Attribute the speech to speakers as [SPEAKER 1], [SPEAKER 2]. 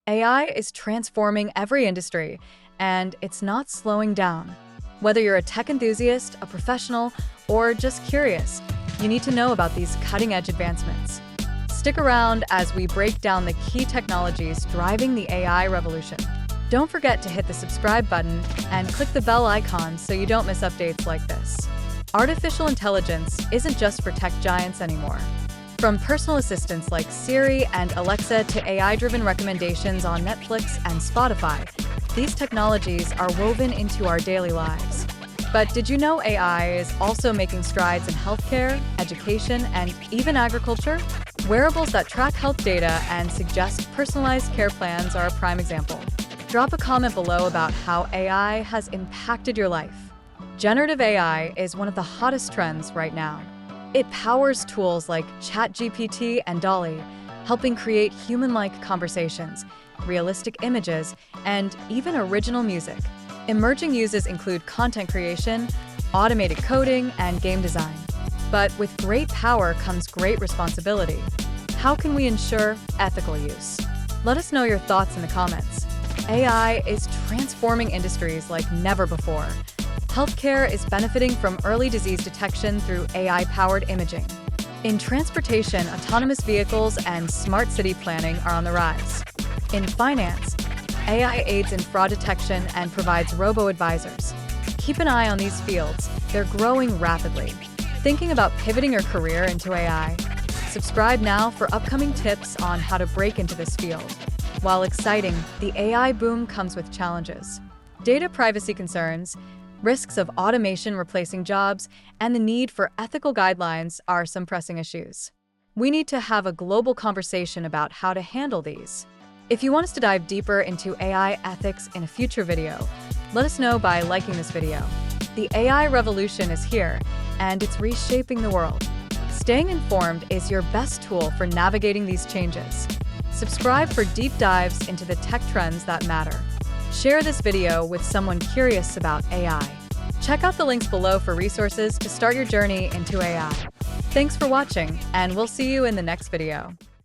[SPEAKER 1] AI is transforming every industry, and it's not slowing down. Whether you're a tech enthusiast, a professional, or just curious, you need to know about these cutting-edge advancements. Stick around as we break down the key technologies driving the AI revolution. Don't forget to hit the subscribe button and click the bell icon so you don't miss updates like this. Artificial intelligence isn't just for tech giants anymore. From personal assistants like Siri and Alexa to AI-driven recommendations on Netflix and Spotify, these technologies are woven into our daily lives. But did you know AI is also making strides in healthcare, education, and even agriculture? Wearables that track health data and suggest personalized care plans are a prime example. Drop a comment below about how AI has impacted your life. Generative AI is one of the hottest trends right now. It powers tools like ChatGPT and DALL-E, helping create human-like conversations, realistic images, and even original music. Emerging uses include content creation, automated coding, and game design. But with great power comes great responsibility. How can we ensure ethical use? Let us know your thoughts in the comments. AI is transforming industries like never before. Healthcare is benefiting from early disease detection through AI-powered imaging. In transportation, autonomous vehicles and smart city planning are on the rise. In finance, AI aids in fraud detection and provides robo-advisors. Keep an eye on these fields, they're growing rapidly. Thinking about pivoting your career into AI? Subscribe now for upcoming tips on how to break into this field. While exciting, the AI boom comes with challenges. Data privacy concerns, risks of automation replacing jobs, and the need for ethical guidelines are some pressing issues. We need to have a global conversation about how to handle these. If you want us to dive deeper into AI ethics in a future video, let us know by liking this video. The AI revolution is here, and it's reshaping the world. Staying informed is your best tool for navigating these changes. Subscribe for deep dives into the tech trends that matter. Share this video with someone curious about AI. Check out the links below for resources to start your journey into AI. Thanks for watching, and we'll see you in the next video.